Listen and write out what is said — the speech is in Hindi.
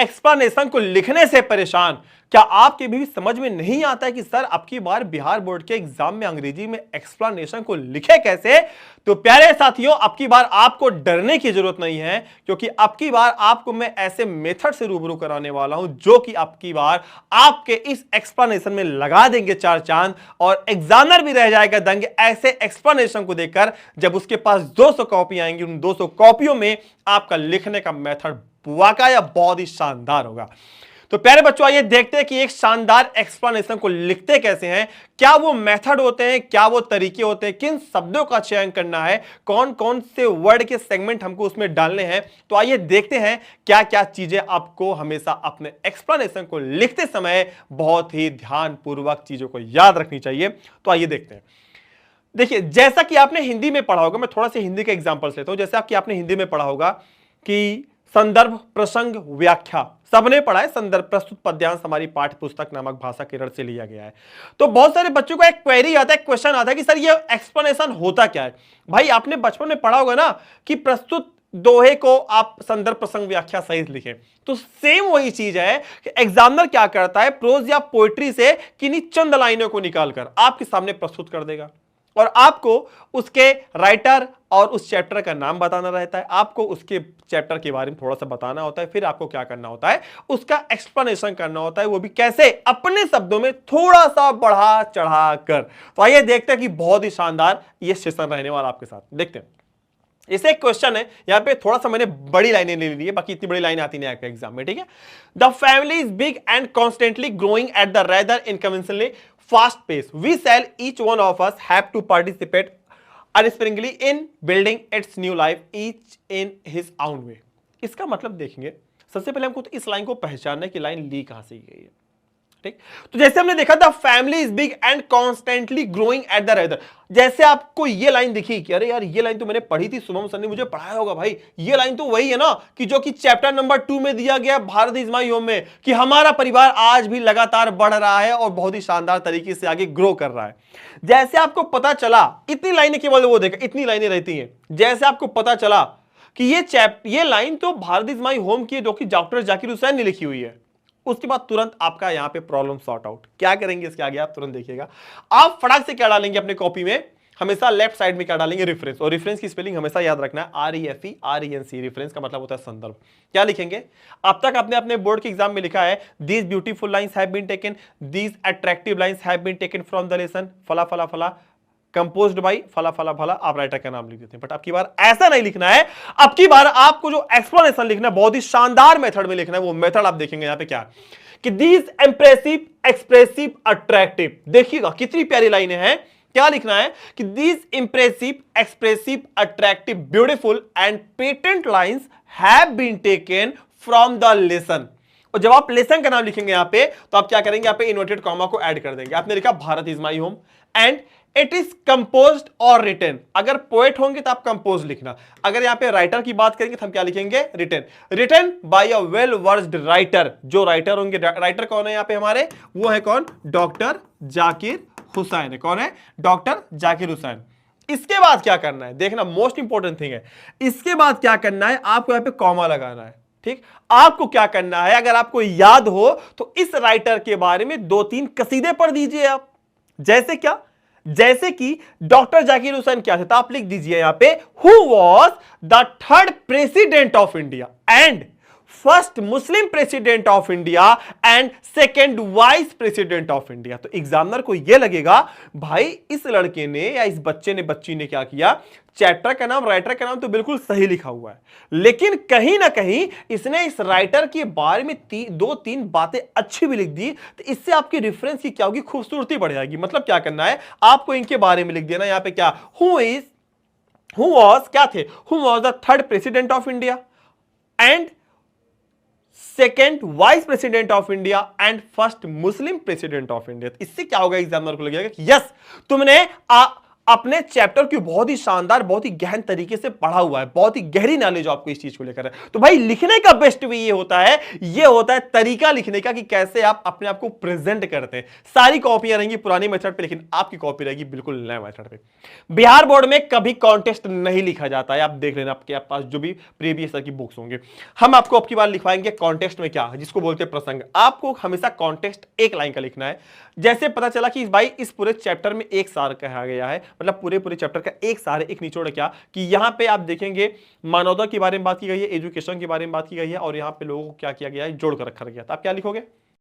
एक्सप्लेनेशन को लिखने से परेशान? क्या आपके भी समझ में नहीं आता है कि सर आपकी बार बिहार बोर्ड के एग्जाम में अंग्रेजी में एक्सप्लेनेशन को लिखे कैसे? तो प्यारे साथियों, आपकी बार आपको डरने की जरूरत नहीं है, क्योंकि आपकी बार आपको मैं ऐसे मेथड से रूबरू कराने वाला हूं जो कि आपकी बार आपके इस एक्सप्लेनेशन में लगा देंगे चार चांद, और एग्जामिनर भी रह जाएगा दंग ऐसे एक्सप्लेनेशन को देखकर जब उसके पास 200 कॉपी आएंगी। उन 200 कॉपियों में आपका लिखने का मेथड वाकई या बहुत ही शानदार होगा। तो प्यारे बच्चों, आइए देखते हैं कि एक शानदार एक्सप्लेनेशन को लिखते कैसे हैं, क्या वो मेथड होते हैं, क्या वो तरीके होते हैं, किन शब्दों का चयन करना है, कौन कौन से वर्ड के सेगमेंट हमको उसमें डालने हैं। तो आइए देखते हैं क्या क्या चीजें आपको हमेशा अपने एक्सप्लेनेशन को लिखते समय बहुत ही ध्यानपूर्वक चीजों को याद रखनी चाहिए। तो आइए देखते हैं। देखिए, जैसा कि आपने हिंदी में पढ़ा होगा, मैं थोड़ा सा हिंदी के एग्जाम्पल्स लेता हूं। जैसा कि आपने हिंदी में पढ़ा होगा कि संदर्भ, प्रसंग, व्याख्या, सबने पढ़ा है। संदर्भ प्रस्तुत पद्यांश हमारी पाठ्य पुस्तक नामक भाषा केरल से लिया गया है। तो बहुत सारे बच्चों का एक क्वेरी आता है, क्वेश्चन आता है कि सर ये एक्सप्लेनेशन होता क्या है? भाई आपने बचपन में पढ़ा होगा ना कि प्रस्तुत दोहे को आप संदर्भ, प्रसंग, व्याख्या सहित लिखें। तो सेम वही चीज है कि एग्जामिनर क्या करता है, प्रोज या पोएट्री से किन्हीं चंद लाइनों को निकालकर आपके सामने प्रस्तुत कर देगा, और आपको उसके राइटर और उस चैप्टर का नाम बताना रहता है, आपको उसके चैप्टर के बारे में थोड़ा सा बताना होता है, फिर आपको क्या करना होता है, उसका एक्सप्लेनेशन करना होता है, वो भी कैसे, अपने शब्दों में थोड़ा सा बढ़ा चढ़ा कर। तो आइए देखते हैं कि बहुत ही शानदार ये सेशन रहने वाला आपके साथ। देखते हैं, इसे एक क्वेश्चन है, यहां पे थोड़ा सा मैंने बड़ी लाइनें ले ली है, बाकी इतनी बड़ी लाइन आती नहीं आपके एग्जाम में, ठीक है। The family is big and constantly growing at the rather unconventionally fast pace. We shall each one of us have to participate unsparingly in building its new life, each in his own way. इसका मतलब देखेंगे, सबसे पहले हमको तो इस लाइन को पहचानना है कि लाइन ली कहां से गई है, ठीक। तो जैसे हमने देखा, the family is big and constantly growing at the rather. जैसे आपको ये लाइन दिखी कि अरे यार ये लाइन तो मैंने पढ़ी थी, शुभम सर ने मुझे पढ़ाया होगा। भाई ये लाइन तो वही है ना कि जो कि चैप्टर नंबर 2 में दिया गया, भारत इज माय होम में, कि हमारा परिवार आज भी लगातार बढ़ रहा है और बहुत ही शानदार तरीके से आगे ग्रो कर रहा है। जैसे आपको पता चला, इतनी लाइनें केवल वो देखा, इतनी लाइनें रहती हैं। जैसे आपको पता चला कि ये लाइन तो भारत इज माय होम की है, जो कि डॉक्टर जाकिर हुसैन ने लिखी हुई है, उसके बाद तुरंत आपका यहां पे प्रॉब्लम सॉर्ट आउट। क्या करेंगे इसके आगे आप तुरंत देखिएगा। आप फटाक से क्या डालेंगे अपने कॉपी में, हमेशा लेफ्ट साइड में क्या डालेंगे, रेफरेंस। और रेफरेंस की स्पेलिंग हमेशा याद रखना है, REFERENC। रेफरेंस का मतलब होता है संदर्भ। क्या लिखेंगे? अब तक आपने अपने बोर्ड के एग्जाम में लिखा है, these beautiful lines have been taken, these attractive lines have been taken from the lesson फला फला फला, कंपोज्ड बाई फला फला फला। आप राइटर का नाम लिख देते हैं, बट अब की बार ऐसा नहीं लिखना है। अब की बार आपको जो एक्सप्लेनेशन लिखना है, बहुत ही शानदार मेथड में लिखना है। वो मेथड आप देखेंगे यहां पे क्या कि दीज इंप्रेसिव, एक्सप्रेसिव, अट्रैक्टिव। देखिएगा कितनी प्यारी लाइनें हैं। क्या लिखना है कि these impressive, expressive, attractive, beautiful and patent lines have been taken from the lesson. और जब आप लेसन का नाम लिखेंगे यहां पे, तो आप क्या करेंगे, यहां पे इन्वर्टेड कॉमा को ऐड कर देंगे। आपने लिखा Bharat is my home and it is composed और रिटन। अगर पोएट होंगे तो आप कंपोज लिखना, अगर यहां पे राइटर की बात करेंगे तो हम क्या लिखेंगे, written. Written by a well versed writer. जो राइटर होंगे, राइटर कौन है यहां पे हमारे, वो है कौन, डॉक्टर जाकिर हुसैन है। कौन है, डॉक्टर जाकिर हुसैन। इसके बाद क्या करना है, देखना मोस्ट इंपॉर्टेंट थिंग है। इसके बाद क्या करना है, आपको यहां पे कॉमा लगाना है, ठीक। आपको क्या करना है, अगर आपको याद हो तो इस राइटर के बारे में 2-3 कसीदे पढ़ दीजिए आप। जैसे क्या, जैसे कि डॉक्टर जाकिर हुसैन क्या थे, तो आप लिख दीजिए यहां पे, who was the 3rd president of India and first Muslim president of India and 2nd vice president of India. तो एग्जामिनर को यह लगेगा, भाई इस लड़के ने या इस बच्चे ने, बच्ची ने क्या किया, चैप्टर का नाम, राइटर का नाम तो बिल्कुल सही लिखा हुआ है, लेकिन कहीं ना कहीं इसने इस राइटर के बारे में 2-3 बातें अच्छी भी लिख दी। तो इससे आपकी रेफरेंस की क्या होगी, खूबसूरती बढ़ जाएगी। मतलब क्या करना है, आपको इनके बारे में लिख देना यहां पे क्या, हु वॉज क्या थे, who was the 3rd president of India and 2nd vice president of India and first Muslim president of India. इससे क्या होगा, एग्जामिनर को लगेगा कि यस तुमने अपने चैप्टर की बहुत ही शानदार, बहुत ही गहन तरीके से पढ़ा हुआ है, बहुत ही गहरी नॉलेज आपको इस चीज को लेकर है। तो भाई लिखने का बेस्ट वे ये होता है, तरीका लिखने का कि कैसे आप अपने आप को प्रेजेंट करते हैं। सारी कॉपियां रहेंगी पुरानी मेथड पे, लेकिन आपकी कॉपी रहेगी बिल्कुल नए मेथड पे। बिहार बोर्ड में कभी कॉन्टेस्ट नहीं लिखा जाता है, आप देख लेना आपके पास जो भी प्रीवियस ईयर की बुक्स होंगे। हम आपको अब की बार लिखवाएंगे कॉन्टेस्ट में क्या है, जिसको बोलते हैं प्रसंग। आपको हमेशा कॉन्टेस्ट एक लाइन का लिखना है। जैसे पता चला कि भाई इस पूरे चैप्टर में एक सार कहा गया है, मतलब पूरे चैप्टर का एक सार है, एक निचोड़ क्या कि यहां पे आप देखेंगे मानवता के बारे में बात की गई है, एजुकेशन के बारे में बात की गई है, और यहां पे लोगों को क्या किया गया है, जोड़ कर रखा गया। तो आप क्या लिखोगे?